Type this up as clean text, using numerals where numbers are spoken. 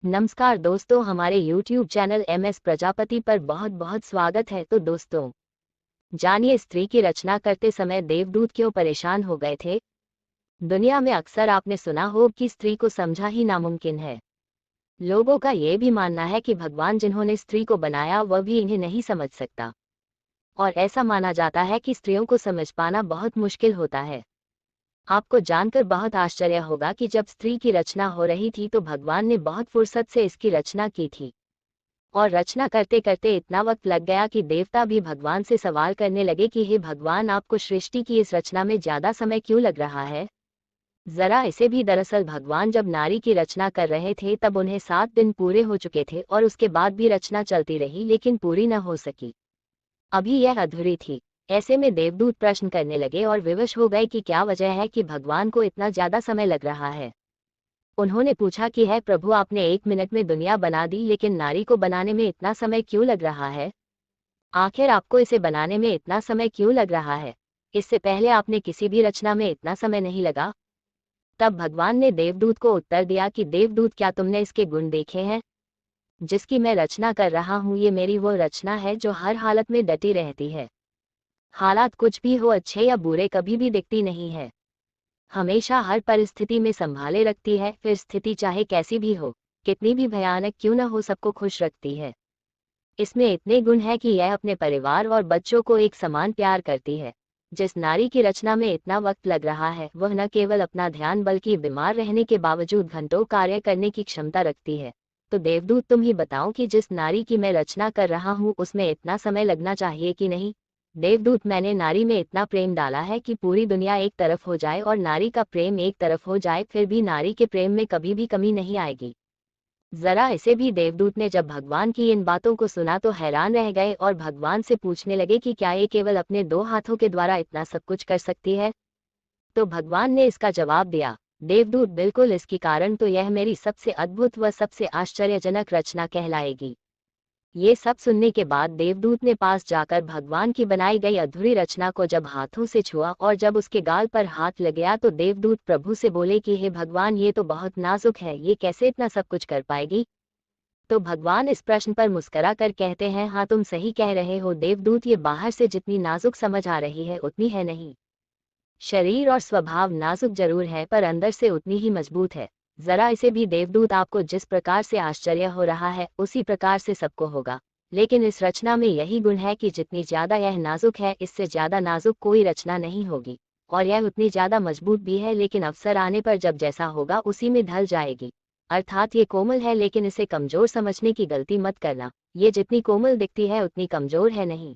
नमस्कार दोस्तों, हमारे YouTube चैनल MS प्रजापति पर बहुत बहुत स्वागत है। तो दोस्तों, जानिए स्त्री की रचना करते समय देवदूत क्यों परेशान हो गए थे। दुनिया में अक्सर आपने सुना हो कि स्त्री को समझा ही नामुमकिन है। लोगों का ये भी मानना है कि भगवान जिन्होंने स्त्री को बनाया वह भी इन्हें नहीं समझ सकता, और ऐसा माना जाता है कि स्त्रियों को समझ पाना बहुत मुश्किल होता है। आपको जानकर बहुत आश्चर्य होगा कि जब स्त्री की रचना हो रही थी तो भगवान ने बहुत फुर्सत से इसकी रचना की थी, और रचना करते करते इतना वक्त लग गया कि देवता भी भगवान से सवाल करने लगे कि हे भगवान, आपको सृष्टि की इस रचना में ज्यादा समय क्यों लग रहा है। जरा इसे भी, दरअसल भगवान जब नारी की रचना कर रहे थे तब उन्हें 7 दिन पूरे हो चुके थे और उसके बाद भी रचना चलती रही लेकिन पूरी न हो सकी, अभी यह अधूरी थी। ऐसे में देवदूत प्रश्न करने लगे और विवश हो गए कि क्या वजह है कि भगवान को इतना ज्यादा समय लग रहा है। उन्होंने पूछा कि है प्रभु, आपने 1 मिनट में दुनिया बना दी लेकिन नारी को बनाने में इतना समय क्यों लग रहा है। आखिर आपको इसे बनाने में इतना समय क्यों लग रहा है, इससे पहले आपने किसी भी रचना में इतना समय नहीं लगा। तब भगवान ने देवदूत को उत्तर दिया कि देवदूत, क्या तुमने इसके गुण देखे हैं जिसकी मैं रचना कर रहा हूँ। ये मेरी वो रचना है जो हर हालत में डटी रहती है। हालात कुछ भी हो, अच्छे या बुरे, कभी भी दिखती नहीं है। हमेशा हर परिस्थिति में संभाले रखती है, फिर स्थिति चाहे कैसी भी हो, कितनी भी भयानक क्यों न हो, सबको खुश रखती है। इसमें इतने गुण है कि यह अपने परिवार और बच्चों को एक समान प्यार करती है। जिस नारी की रचना में इतना वक्त लग रहा है वह न केवल अपना ध्यान बल्कि बीमार रहने के बावजूद घंटों कार्य करने की क्षमता रखती है। तो देवदूत, तुम ही बताओ कि जिस नारी की मैं रचना कर रहा हूँ उसमें इतना समय लगना चाहिए कि नहीं। देवदूत, मैंने नारी में इतना प्रेम डाला है कि पूरी दुनिया एक तरफ हो जाए और नारी का प्रेम एक तरफ हो जाए, फिर भी नारी के प्रेम में कभी भी कमी नहीं आएगी। जरा इसे भी, देवदूत ने जब भगवान की इन बातों को सुना तो हैरान रह गए और भगवान से पूछने लगे कि क्या ये केवल अपने 2 हाथों के द्वारा इतना सब कुछ कर सकती है। तो भगवान ने इसका जवाब दिया, देवदूत बिल्कुल, इसकी कारण तो यह मेरी सबसे अद्भुत व सबसे आश्चर्यजनक रचना कहलाएगी। ये सब सुनने के बाद देवदूत ने पास जाकर भगवान की बनाई गई अधूरी रचना को जब हाथों से छुआ और जब उसके गाल पर हाथ लग गया तो देवदूत प्रभु से बोले कि हे भगवान, ये तो बहुत नाजुक है, ये कैसे इतना सब कुछ कर पाएगी। तो भगवान इस प्रश्न पर मुस्करा कर कहते हैं, हाँ तुम सही कह रहे हो देवदूत, ये बाहर से जितनी नाजुक समझ आ रही है उतनी है नहीं। शरीर और स्वभाव नाजुक जरूर है पर अंदर से उतनी ही मजबूत है। जरा इसे भी, देवदूत, आपको जिस प्रकार से आश्चर्य हो रहा है उसी प्रकार से सबको होगा। लेकिन इस रचना में यही गुण है कि जितनी ज्यादा यह नाजुक है, इससे ज्यादा नाजुक कोई रचना नहीं होगी। और यह उतनी ज्यादा मजबूत भी है, लेकिन अवसर आने पर जब जैसा होगा उसी में ढल जाएगी। अर्थात ये कोमल है लेकिन इसे कमजोर समझने की गलती मत करना। ये जितनी कोमल दिखती है उतनी कमजोर है नहीं।